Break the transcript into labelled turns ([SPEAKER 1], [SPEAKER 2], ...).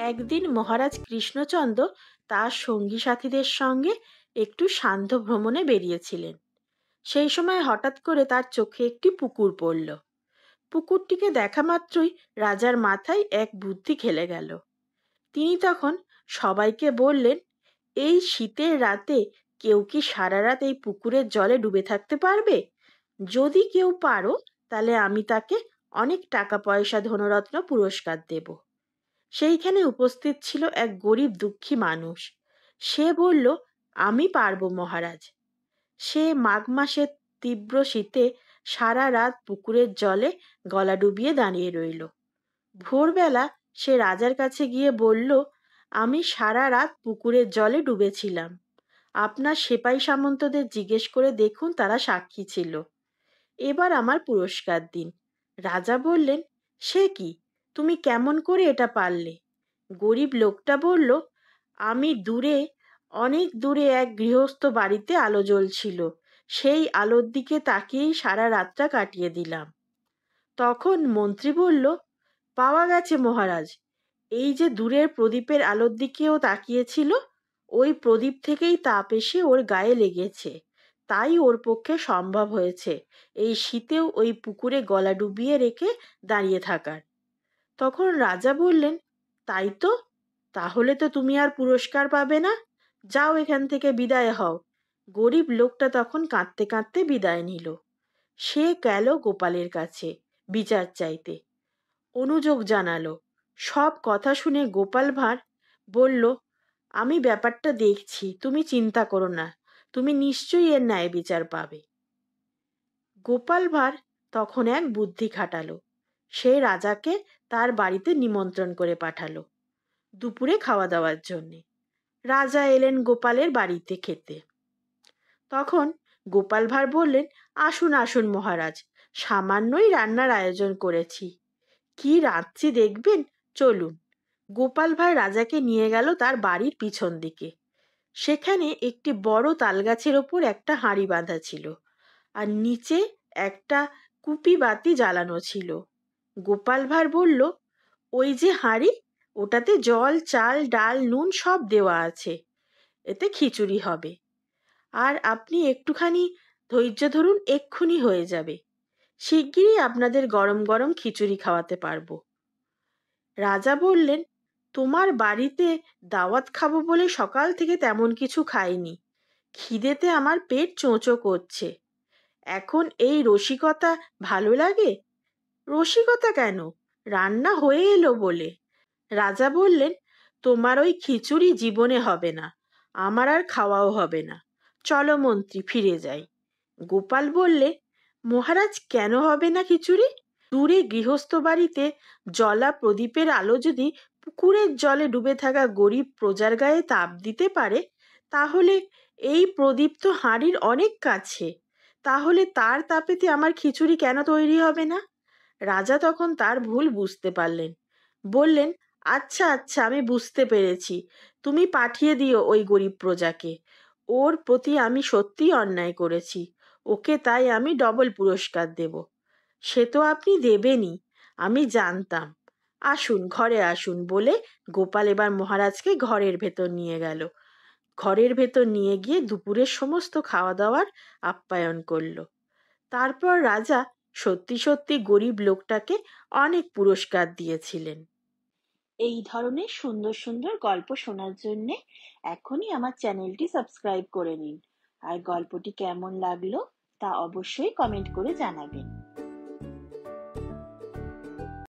[SPEAKER 1] একদিন মহারাজ কৃষ্ণচন্দ্র তার সঙ্গী সাথীদের সঙ্গে একটু সান্ধ্য ভ্রমণে বেরিয়েছিলেন। সেই সময় হঠাৎ করে তার চোখে একটি পুকুর পড়ল। পুকুরটিকে দেখা মাত্রই রাজার মাথায় এক বুদ্ধি খেলে গেল। তিনি তখন সবাইকে বললেন, এই শীতের রাতে কেউ কি সারা রাত এই পুকুরের জলে ডুবে থাকতে পারবে? যদি কেউ পারো, তাহলে আমি তাকে অনেক টাকা পয়সা ধনরত্ন পুরস্কার দেব। সেইখানে উপস্থিত ছিল এক গরিব দুঃখী মানুষ। সে বলল, আমি পারবো মহারাজ। সে মাঘ মাসের তীব্র শীতে সারা রাত পুকুরের জলে গলা ডুবিয়ে দাঁড়িয়ে রইল। ভোরবেলা সে রাজার কাছে গিয়ে বলল, আমি সারা রাত পুকুরের জলে ডুবেছিলাম। আপনার সেপাই সামন্তদের জিজ্ঞেস করে দেখুন, তারা সাক্ষী ছিল। এবার আমার পুরস্কার দিন। রাজা বললেন, সে কি, তুমি কেমন করে এটা পারলে? গরিব লোকটা বলল, আমি অনেক দূরে এক গৃহস্থ বাড়িতে আলো জ্বলছিল, সেই আলোর দিকে তাকিয়েই সারা রাতটা কাটিয়ে দিলাম। তখন মন্ত্রী বলল, পাওয়া গেছে মহারাজ। এই যে দূরের প্রদীপের আলোর দিকেও তাকিয়েছিল, ওই প্রদীপ থেকেই তাপ এসে ওর গায়ে লেগেছে, তাই ওর পক্ষে সম্ভব হয়েছে এই শীতেও ওই পুকুরে গলা ডুবিয়ে রেখে দাঁড়িয়ে থাকার। তখন রাজা বললেন, তাই তো, তাহলে তো তুমি আর পুরস্কার পাবে না, যাও এখান থেকে বিদায় হও। গরিব লোকটা তখন কাঁদতে কাঁদতে বিদায় নিল। সে গেল গোপালের কাছে বিচার চাইতে, অনুযোগ জানালো। সব কথা শুনে গোপাল ভাঁড় বলল, আমি ব্যাপারটা দেখছি, তুমি চিন্তা করো না, তুমি নিশ্চয়ই এর ন্যায় বিচার পাবে। গোপাল ভাঁড় তখন এক বুদ্ধি খাটালো। সে রাজাকে তার বাড়িতে নিমন্ত্রণ করে পাঠালো দুপুরে খাওয়া দাওয়ার জন্যে। রাজা এলেন গোপালের বাড়িতে খেতে। তখন গোপাল ভাঁড় বললেন, আসুন আসুন মহারাজ, সামান্যই রান্নার আয়োজন করেছি। কি রাঁধছি দেখবেন, চলুন। গোপাল ভাঁড় রাজাকে নিয়ে গেল তার বাড়ির পিছন দিকে। সেখানে একটি বড় তালগাছের ওপর একটা হাঁড়ি বাঁধা ছিল, আর নিচে একটা কুপি বাতি জ্বালানো ছিল। গোপাল ভাঁড় বলল, ওই যে হাঁড়ি, ওটাতে জল, চাল, ডাল, নুন সব দেওয়া আছে, এতে খিচুড়ি হবে। আর আপনি একটুখানি ধৈর্য ধরুন, এক্ষুনি হয়ে যাবে। শিগগিরই আপনাদের গরম গরম খিচুড়ি খাওয়াতে পারবো। রাজা বললেন, তোমার বাড়িতে দাওয়াত খাবো বলে সকাল থেকে তেমন কিছু খাইনি, খিদেতে আমার পেট চোঁচো করছে। এখন এই রসিকতা ভালো লাগে? রসিকতা কেন, রান্না হয়ে এলো বলে। রাজা বললেন, তোমার ওই খিচুড়ি জীবনে হবে না, আমার আর খাওয়াও হবে না। চলো মন্ত্রী, ফিরে যাই। গোপাল বললে, মহারাজ কেন হবে না খিচুড়ি? দূরে গৃহস্থ বাড়িতে জ্বলা প্রদীপের আলো যদি পুকুরের জলে ডুবে থাকা গরিব প্রজার গায়ে তাপ দিতে পারে, তাহলে এই প্রদীপ তো হাঁড়ির অনেক কাছে, তাহলে তার তাপেতে আমার খিচুড়ি কেন তৈরি হবে না? রাজা তখন তার ভুল বুঝতে পারলেন। বললেন, আচ্ছা আচ্ছা, আমি বুঝতে পেরেছি, তুমি পাঠিয়ে দিও ওই গরিব প্রজাকে। ওর প্রতি আমি সত্যিই অন্যায় করেছি, ওকে তাই আমি ডবল পুরস্কার দেব। সে তো আপনি দেবেনই, আমি জানতাম। আসুন, ঘরে আসুন বলে গোপাল এবার মহারাজকে ঘরের ভেতর নিয়ে গেল। ঘরের ভেতর নিয়ে গিয়ে দুপুরের সমস্ত খাওয়া দাওয়ার আপ্যায়ন করল। তারপর রাজা সত্যি সত্যি গরিব লোকটাকে অনেক পুরস্কার দিয়েছিলেন। এই ধরনের সুন্দর সুন্দর গল্প শোনার জন্য এখনই আমার চ্যানেলটি সাবস্ক্রাইব করে নিন। আর গল্পটি কেমন লাগলো তা অবশ্যই কমেন্ট করে জানাবেন।